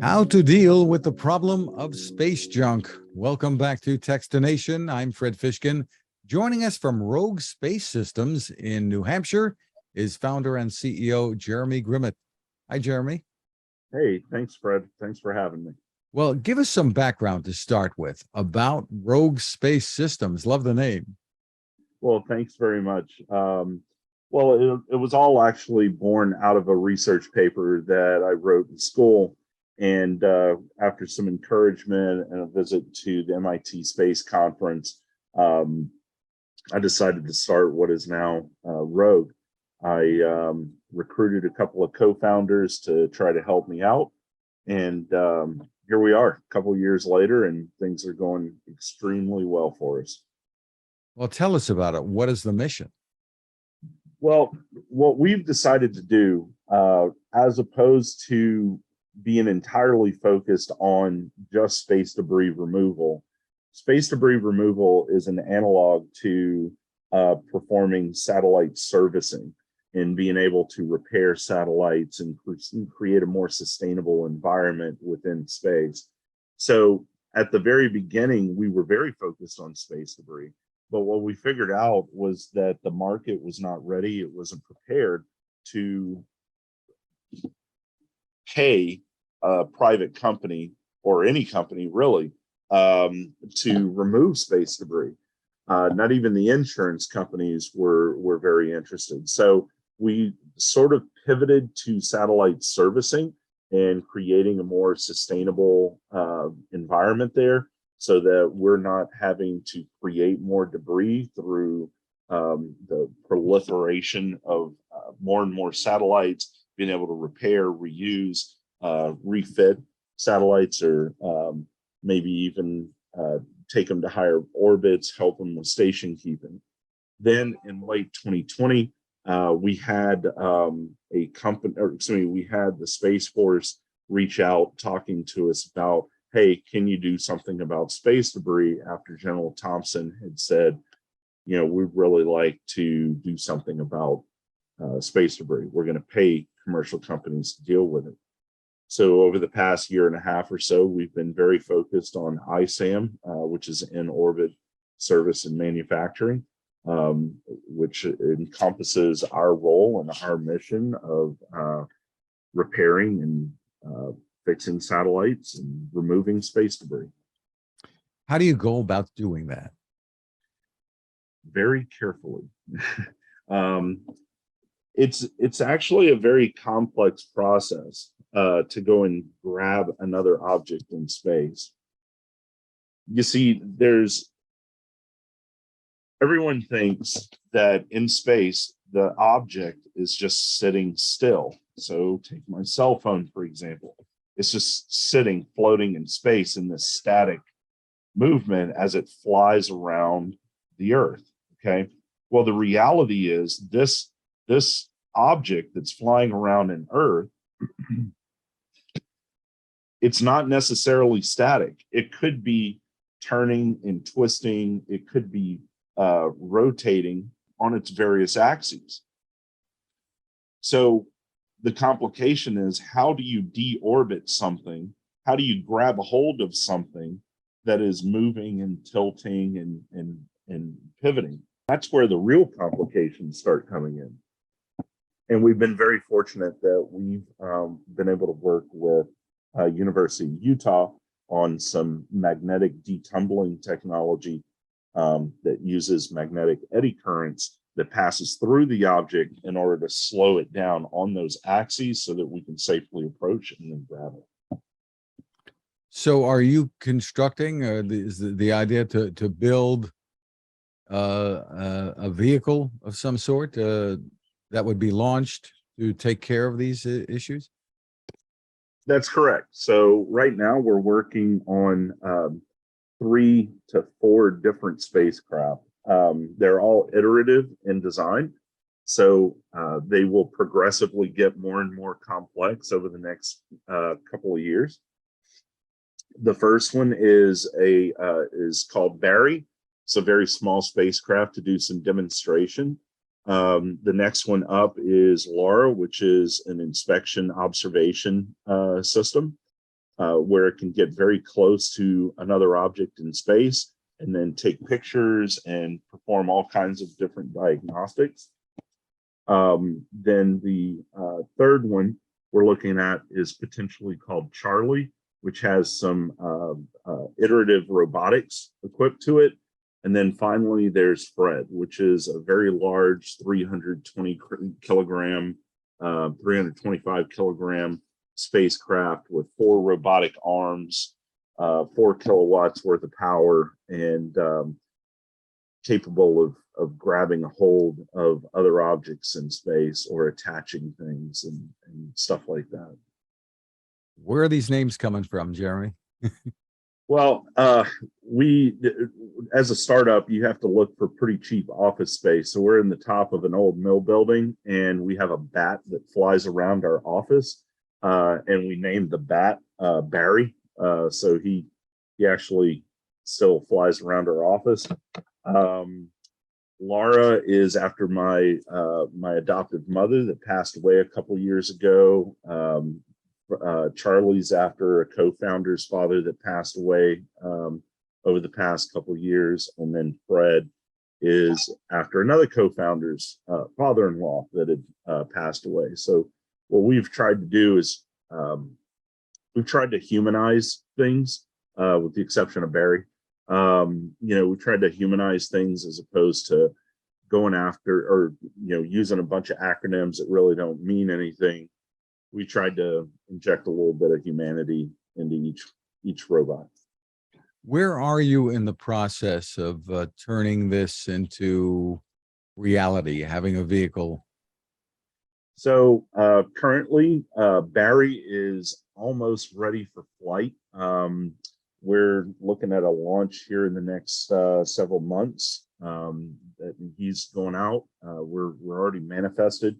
How to deal with the problem of space junk. Welcome back to Techstination. I'm Fred Fishkin. Joining us from Rogue Space Systems in New Hampshire is founder and CEO Jeromy Grimmett. Hi, Jeromy. Hey, thanks, Fred. Thanks for having me. Well, give us some background to start with about Rogue Space Systems. Love the name. Well, thanks very much. It was all actually born out of a research paper that I wrote in school. And after some encouragement and a visit to the MIT Space Conference, I decided to start what is now Rogue. I recruited a couple of co-founders to try to help me out. And here we are a couple of years later, and things are going extremely well for us. Well, tell us about it. What is the mission? Well, what we've decided to do, as opposed to being entirely focused on just space debris removal is an analog to performing satellite servicing and being able to repair satellites and create a more sustainable environment within space. So at the very beginning, we were very focused on space debris. But what we figured out was that the market was not ready. It wasn't prepared to pay a private company, or any company really, to remove space debris. Not even the insurance companies were very interested. So we sort of pivoted to satellite servicing and creating a more sustainable environment there, so that we're not having to create more debris through the proliferation of more and more satellites, being able to repair, reuse, refit satellites, or maybe even take them to higher orbits, help them with station keeping. Then in late 2020, we had we had the Space Force reach out talking to us about, hey, can you do something about space debris, after General Thompson had said, we'd really like to do something about space debris. We're going to pay commercial companies to deal with it. So over the past year and a half or so, we've been very focused on ISAM, which is in-orbit service and manufacturing, which encompasses our role and our mission of repairing and fixing satellites and removing space debris. How do you go about doing that? Very carefully. It's actually a very complex process to go and grab another object in space. You see, everyone thinks that in space, the object is just sitting still. So take my cell phone, for example. It's just sitting, floating in space in this static movement as it flies around the Earth, okay? Well, the reality is this object that's flying around in Earth, it's not necessarily static. It could be turning and twisting. It could be rotating on its various axes. So the complication is, how do you deorbit something? How do you grab a hold of something that is moving and tilting and pivoting? That's where the real complications start coming in. And we've been very fortunate that we've been able to work with University of Utah on some magnetic detumbling technology that uses magnetic eddy currents that passes through the object in order to slow it down on those axes so that we can safely approach and then grab it. So are you constructing, is the idea to build a vehicle of some sort that would be launched to take care of these issues? That's correct. So right now we're working on 3 to 4 different spacecraft. They're all iterative in design, so they will progressively get more and more complex over the next couple of years. The first one is called Barry. It's a very small spacecraft to do some demonstration. The next one up is Laura, which is an inspection observation system. where it can get very close to another object in space and then take pictures and perform all kinds of different diagnostics. Then the third one we're looking at is potentially called Charlie, which has some iterative robotics equipped to it. And then finally, there's Fred, which is a very large 325 kilogram spacecraft with 4 robotic arms, 4 kilowatts worth of power, and capable of grabbing a hold of other objects in space or attaching things and stuff like that. Where are these names coming from, Jeromy? Well, we, as a startup, you have to look for pretty cheap office space. So we're in the top of an old mill building, and we have a bat that flies around our office. And we named the bat Barry. So he actually still flies around our office. Laura is after my adoptive mother that passed away a couple years ago. Charlie's after a co-founder's father that passed away over the past couple of years, and then Fred is after another co-founder's father-in-law that had passed away. So what we've tried to do is we've tried to humanize things, with the exception of Barry. We tried to humanize things as opposed to going after or using a bunch of acronyms that really don't mean anything. We tried to inject a little bit of humanity into each robot. Where are you in the process of turning this into reality, having a vehicle? So currently, Barry is almost ready for flight. We're looking at a launch here in the next several months. That he's going out. We're already manifested.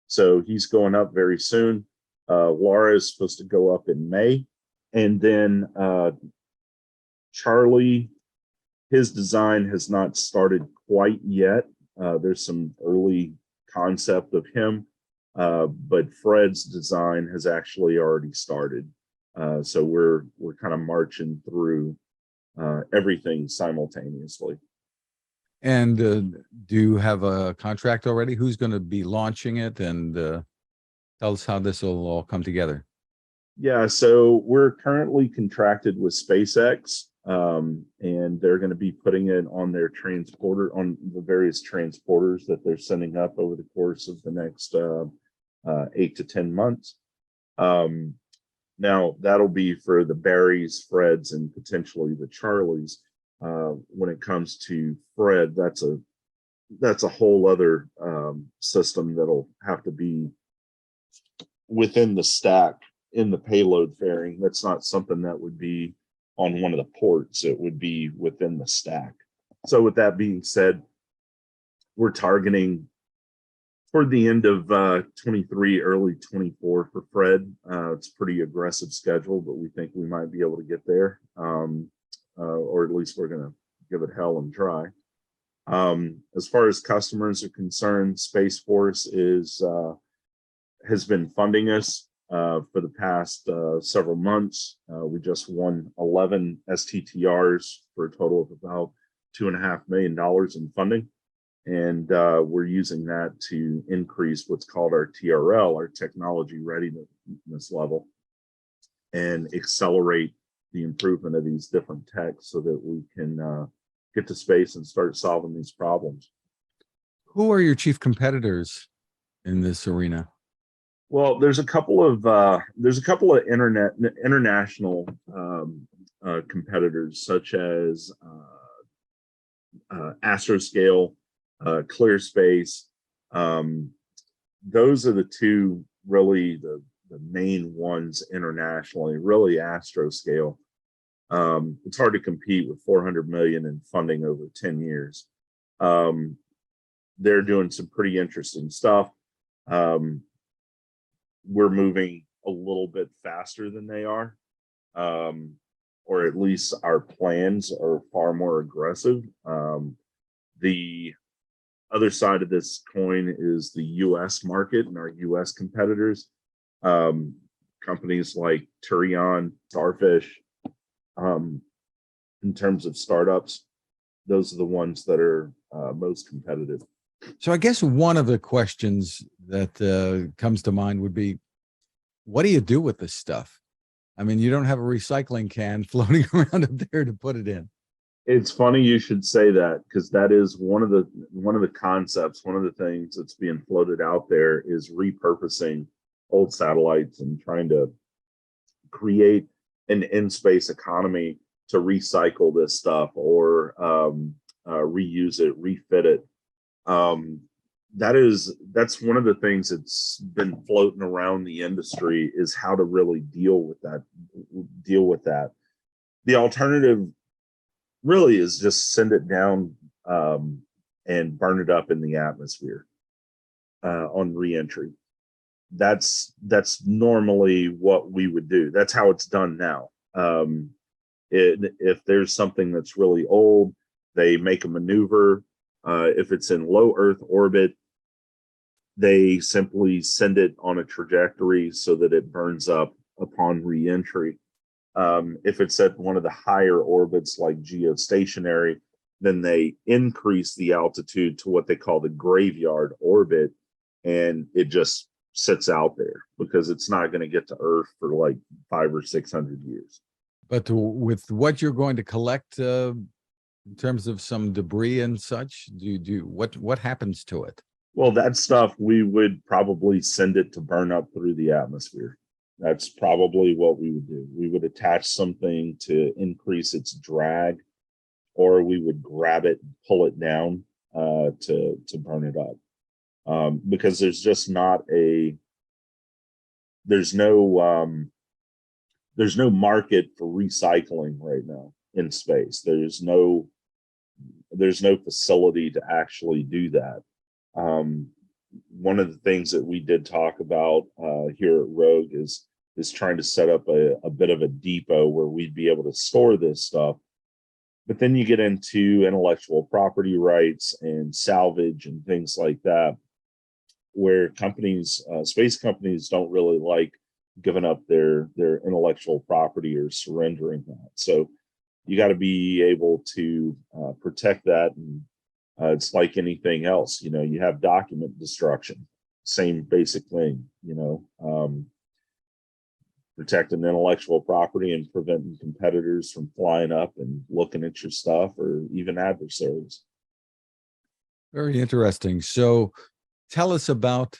So he's going up very soon. Laura is supposed to go up in May. And then Charlie, his design has not started quite yet. There's some early concept of him, but Fred's design has actually already started. So we're kind of marching through everything simultaneously. And do you have a contract already? Who's going to be launching it? And tell us how this will all come together. Yeah, so we're currently contracted with SpaceX, and they're going to be putting it on their transporter, on the various transporters that they're sending up over the course of the next 8 to 10 months. Now, that'll be for the Barrys, Freds, and potentially the Charlies. When it comes to Fred, that's a whole other system that'll have to be within the stack in the payload fairing. That's not something that would be on one of the ports. It would be within the stack. So with that being said, we're targeting for the end of 23, early 24 for Fred. It's a pretty aggressive schedule, but we think we might be able to get there. Or at least we're going to give it hell and try. As far as customers are concerned, Space Force has been funding us for the past several months. We just won 11 STTRs for a total of about $2.5 million in funding. And we're using that to increase what's called our TRL, our technology readiness level, and accelerate the improvement of these different techs so that we can get to space and start solving these problems. Who are your chief competitors in this arena? Well, there's a couple of international competitors, such as Astroscale, ClearSpace. Those are the two really the main ones internationally. Really, Astroscale. It's hard to compete with 400 million in funding over 10 years. They're doing some pretty interesting stuff. We're moving a little bit faster than they are, or at least our plans are far more aggressive. The other side of this coin is the US market and our US competitors. companies like Turion, Starfish. In terms of startups, those are the ones that are most competitive. So I guess one of the questions that comes to mind would be, what do you do with this stuff? I mean, you don't have a recycling can floating around up there to put it in. It's funny you should say that, because that is one of the concepts, one of the things that's being floated out there is repurposing old satellites and trying to create an in-space economy to recycle this stuff or reuse it, refit it. That's one of the things that's been floating around the industry, is how to really deal with that. The alternative really is just send it down and burn it up in the atmosphere on reentry. That's normally what we would do. That's how it's done now. If there's something that's really old, they make a maneuver. If it's in low Earth orbit, they simply send it on a trajectory so that it burns up upon reentry. If it's at one of the higher orbits like geostationary, then they increase the altitude to what they call the graveyard orbit, and it just sits out there because it's not going to get to Earth for like 500 or 600 years. But with what you're going to collect in terms of some debris and such, what happens to it? Well, that stuff, we would probably send it to burn up through the atmosphere. That's probably what we would do. We would attach something to increase its drag, or we would grab it, pull it down to burn it up. Because there's just not there's no market for recycling right now in space. There's no facility to actually do that. One of the things that we did talk about here at Rogue is trying to set up a bit of a depot where we'd be able to store this stuff. But then you get into intellectual property rights and salvage and things like that, where companies, space companies, don't really like giving up their intellectual property or surrendering that. So you got to be able to protect that. And it's like anything else, you have document destruction, same basic thing, protecting intellectual property and preventing competitors from flying up and looking at your stuff, or even adversaries. Very interesting. So tell us about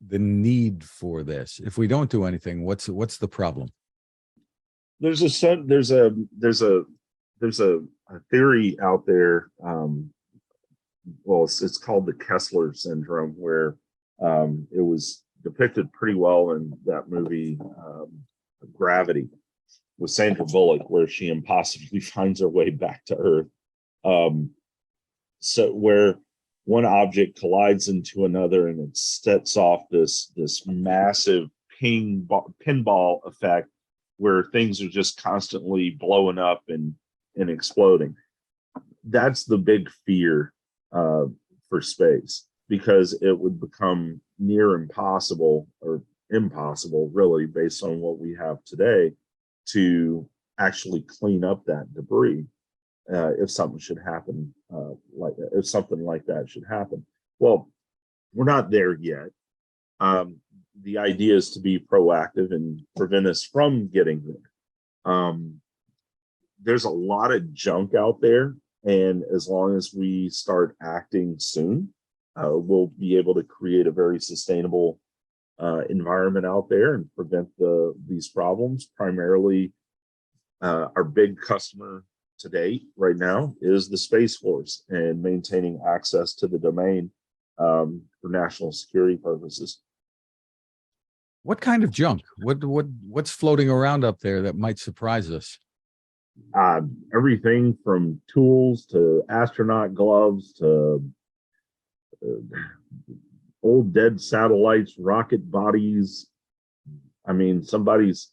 the need for this. If we don't do anything, what's the problem? There's a theory out there. Well, it's called the Kessler syndrome, where it was depicted pretty well in that movie Gravity with Sandra Bullock, where she impossibly finds her way back to Earth. So where one object collides into another and it sets off this massive pinball effect, where things are just constantly blowing up and exploding. That's the big fear for space, because it would become near impossible, or impossible really, based on what we have today, to actually clean up that debris if something should happen, if something like that should happen. Well, we're not there yet. The idea is to be proactive and prevent us from getting there. There's a lot of junk out there, and as long as we start acting soon, we'll be able to create a very sustainable environment out there and prevent these problems. Primarily, our big customer to date right now is the Space Force, and maintaining access to the domain for national security purposes. What kind of junk? What's floating around up there that might surprise us? Everything from tools to astronaut gloves to old dead satellites, rocket bodies. I mean, somebody's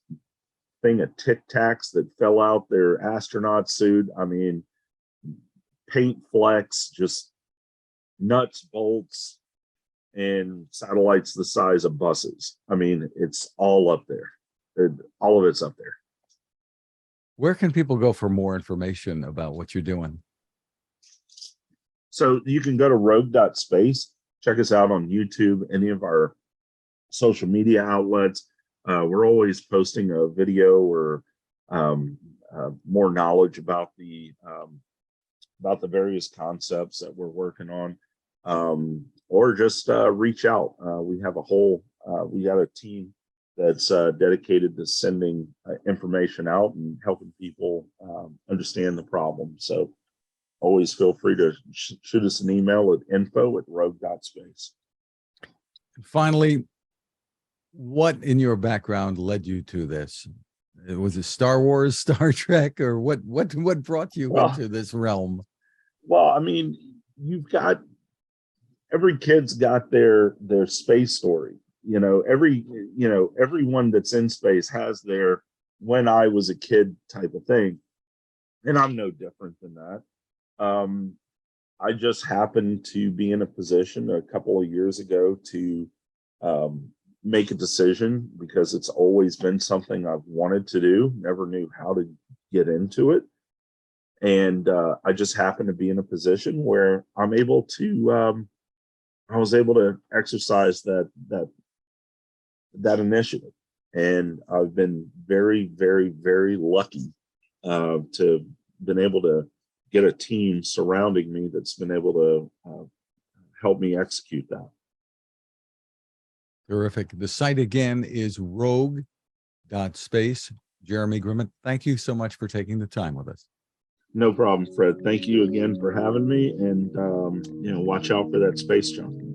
thing of Tic Tacs that fell out their astronaut suit. I mean, paint flecks, just nuts, bolts, and satellites the size of buses. I mean, it's all up there. all of it's up there. Where can people go for more information about what you're doing? So you can go to rogue.space, check us out on YouTube, any of our social media outlets. We're always posting a video or more knowledge about the various concepts that we're working on, or just reach out. We have we got a team that's dedicated to sending information out and helping people understand the problem. So always feel free to shoot us an email at info@rogue.space. Finally, what in your background led you to this? Was it Star Wars, Star Trek, or what brought you into this realm? Well, I mean, every kid's got their space story. Everyone that's in space has their when I was a kid type of thing. And I'm no different than that. I just happened to be in a position a couple of years ago to make a decision, because it's always been something I've wanted to do, never knew how to get into it. And I just happened to be in a position where I was able to exercise that initiative. And I've been very, very, very lucky to been able to get a team surrounding me that's been able to help me execute that. Terrific. The site again is rogue.space. Jeromy Grimmett, thank you so much for taking the time with us. No problem, Fred. Thank you again for having me, and watch out for that space junk.